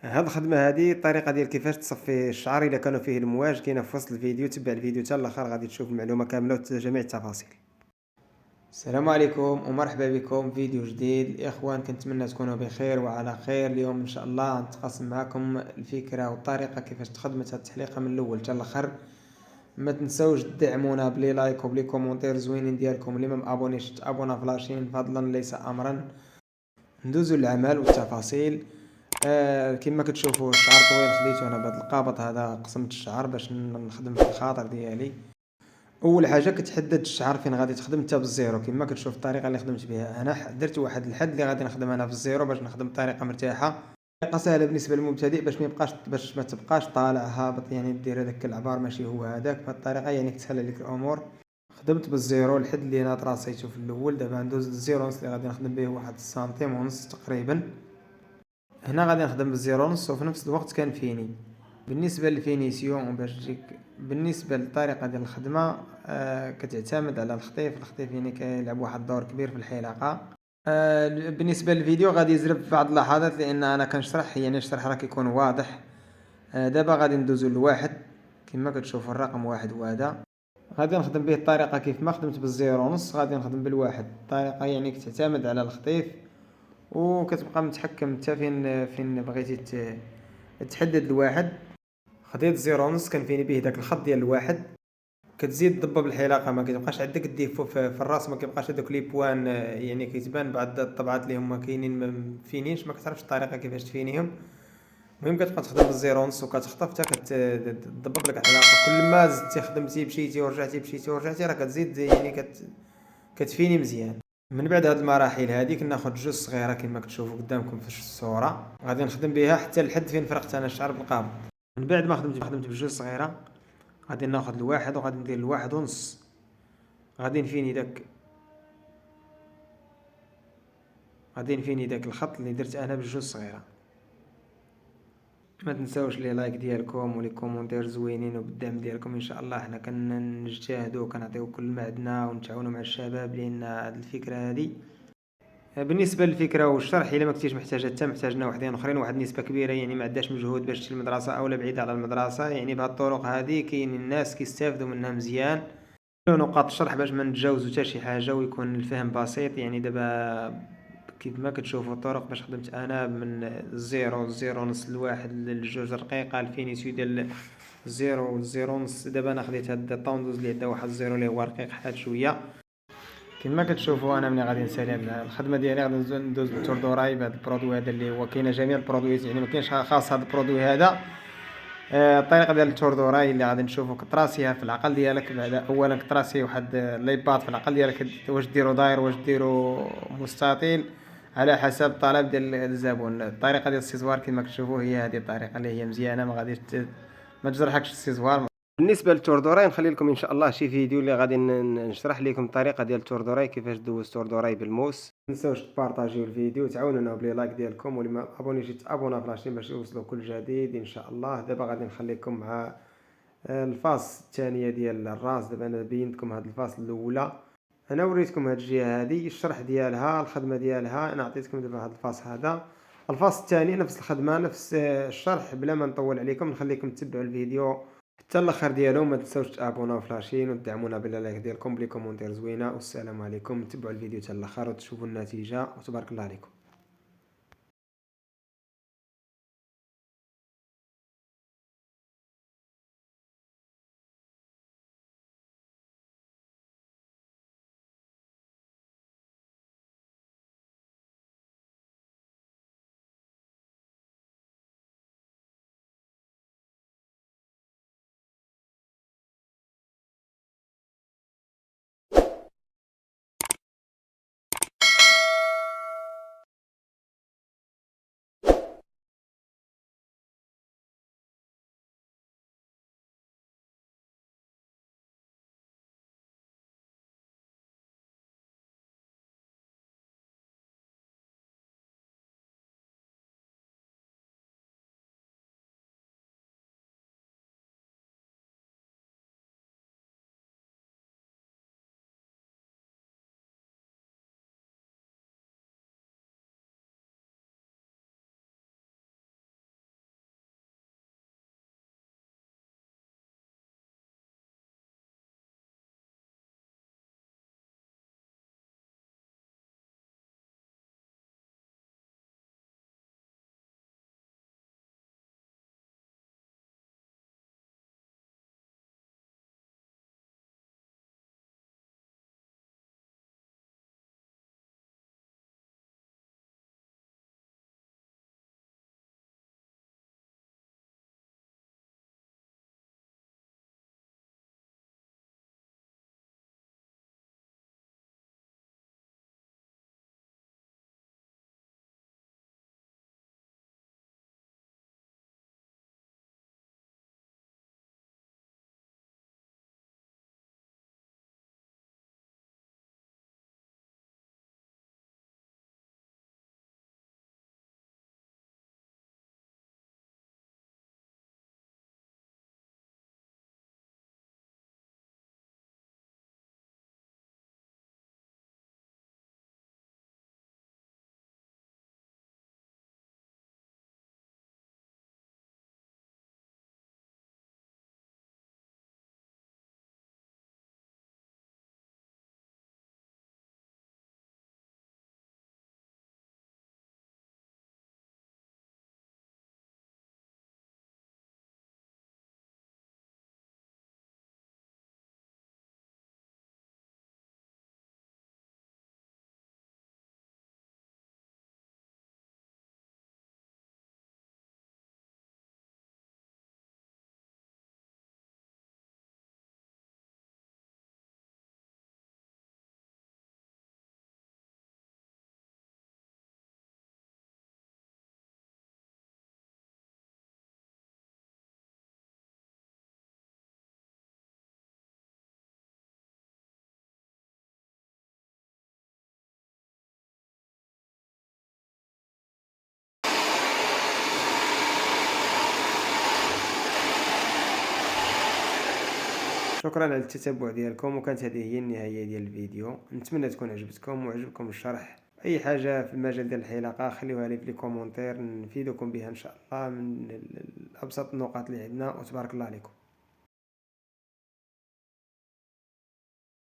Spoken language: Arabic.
هاد الخدمة هادي الطريقة ديال كيفاش تصفي الشعر إلا كانوا فيه المواج كاينة في وسط الفيديو، تبع الفيديو حتى الآخر غادي تشوف المعلومة كاملة جميع التفاصيل. السلام عليكم ومرحبا بكم في فيديو جديد. الإخوان كنتمنى تكونوا بخير وعلى خير. اليوم إن شاء الله غنتقاسم معكم الفكرة والطريقة كيفاش تخدمت هاد التحليقة من الأول حتى الآخر. ما تنساوش تدعمونا بلي لايك وبلي كومونتير زوينين ديالكم، اللي ما مابونيش تابونا فلاشين فضلا ليس أمرا. ندوزو للعمل والتفاصيل. كما كتشوفوا الشعر طويل، خديته انا بهذا القابض هذا، قسمت الشعر باش نخدم في الخاطر ديالي. اول حاجه كتحدد الشعر فين غادي تخدم انت بالزيرو، كما كتشوف الطريقه اللي خدمت بها انا. درت واحد الحد اللي غادي نخدم انا في الزيرو باش نخدم بطريقه مرتاحه، طريقه سهله بالنسبه للمبتدئ، باش ما تبقاش طالع هابط، يعني دير هذاك العبار ماشي هو هذاك. بهذه الطريقه يعني كتسهل لك الامور. خدمت بالزيرو الحد اللي انا تراصيته في الاول. دابا ندوز للزيرو ونص اللي غادي نخدم به واحد سنتيم ونص تقريبا. هنا غادي نخدم بالزيرو ونص وفي نفس الوقت كنفيني. بالنسبه للفينيسيون باش تجيك، بالنسبه للطريقه ديال الخدمه كتعتمد على الخطيف يعني كيلعب واحد الدور كبير في الحلاقه. بالنسبه للفيديو غادي يزرب في بعض اللحظات لان انا كنشرح، يعني الشرح راه كيكون واضح. دابا غادي ندوزو لواحد. كما كتشوفوا الرقم واحد هو هذا. غادي نخدم به الطريقه كيف ما خدمت بالزيرو ونص، غادي نخدم بالواحد. الطريقه يعني كتعتمد على الخطيف، وكتبقى متحكم انت فين بغيتي تحدد الواحد. خديت زيرو ونص كنفيني به داك الخط ديال الواحد. كتزيد تضبب الحلاقه، ما كتبقاش عندك الديفو في الراس، ما كيبقاش هذوك لي بوان، يعني كيتبان بعض الطبعات اللي هما كاينين ما مفينينش، ما كتعرفش الطريقه كيفاش تفينيهم. المهم كتبقى تخدم بالزيرو ونص وكتخطف حتى كتضبب لك الحلاقه. كل ما زدتي خدمتي مشيتي ورجعتي مشيتي ورجعتي راه كتزيد يعني كتفيني مزيان. من بعد هاد المراحل هادي كناخد جوج صغيره كما كتشوفوا قدامكم في الصوره، غادي نخدم بها حتى لحد فين فرقت انا الشعر بالقابض. من بعد ما خدمت بجوج صغيره، غادي ناخد الواحد وغادي ندير الواحد ونص. غادي نفيني داك الخط اللي درت انا بجوج صغيره. ما تنساوش لي لايك ديالكم ولي كومونتير زوينين وبالدعم ديالكم. ان شاء الله حنا كنجتهدوا وكنعطيو كل ما عندنا ونتعاونوا مع الشباب، لان هاد الفكره هذه بالنسبه للفكره والشرح الا ما كنتيش محتاجه حتى محتاجنا وحدين اخرين، واحد النسبه كبيره يعني ما عندهاش مجهود باش تمشي للمدرسه اولا بعيد على المدرسه. يعني بهاد الطرق هذه كاين الناس كيستافدوا منها مزيان. نقاط الشرح باش ما نتجاوزوا حتى شي حاجه ويكون الفهم بسيط. يعني دابا كيف ما كتشوفوا الطرق باش خدمت انا من الزيرو نص لواحد للجوج رقيقه، الفينيسيو ديال الزيرو والزيرو نص. دابا انا خديت هاد الطوندوز اللي عندها واحد الزيرو اللي هو رقيق حاد شويه. كما كتشوفوا انا ملي غادي نسالي الخدمه ديالي غادي ندوز بالتور دوراي بهذا البرودوي هذا اللي هو كاينه جميع البرودويات، يعني ما كاينش خاص هذا البرودوي هذا. الطريقه ديال التور دوراي اللي غادي نشوفوا كتراسيها في العقل ديالك. بعد اولا كتراسي واحد ليبات في العقل ديالك، واش ديرو داير واش ديرو مستطيل على حسب الطلب ديال الزبون. الطريقه ديال السيزوار كما كتشوفوا هي هذه الطريقه اللي هي مزيانه، ما غاديش ما تجرحكش السيزوار. بالنسبه للتوردوراي نخلي لكم ان شاء الله شي فيديو اللي غادي نشرح لكم الطريقه ديال التوردوراي، كيفاش دوز توردوراي بالموس. ما تنساوش تبارطاجيو الفيديو، تعاونونا بلي لايك ديالكم، واللي ما ابونيش تابونا فلاشين باش يوصلوا كل جديد ان شاء الله. دابا غادي نخليكم مع الفاس الثانيه ديال الراس. دابا انا بينت لكم هذا الفاس الاولى، انا وريتكم هذه الجهه هذه الشرح ديالها الخدمه ديالها. انا عطيتكم دابا هذا الفاس هذا. الفاس الثاني نفس الخدمه نفس الشرح. بلا ما نطول عليكم نخليكم تتبعوا الفيديو حتى الاخر ديالو. ما تنساوش تابونا فلاشين وتدعمونا باللايك ديالكم بلي كومونتير زوينه. والسلام عليكم. تبعوا الفيديو حتى الاخر وتشوفوا النتيجه وتبارك الله عليكم. شكرا على التتبع ديالكم، وكانت هذه هي النهاية ديال الفيديو. نتمنى تكون عجبتكم وعجبكم الشرح. اي حاجه في المجال ديال الحلاقه خليوها لي في لي كومونتير، نفيدكم بها ان شاء الله من ابسط النقاط اللي عندنا، وتبارك الله عليكم.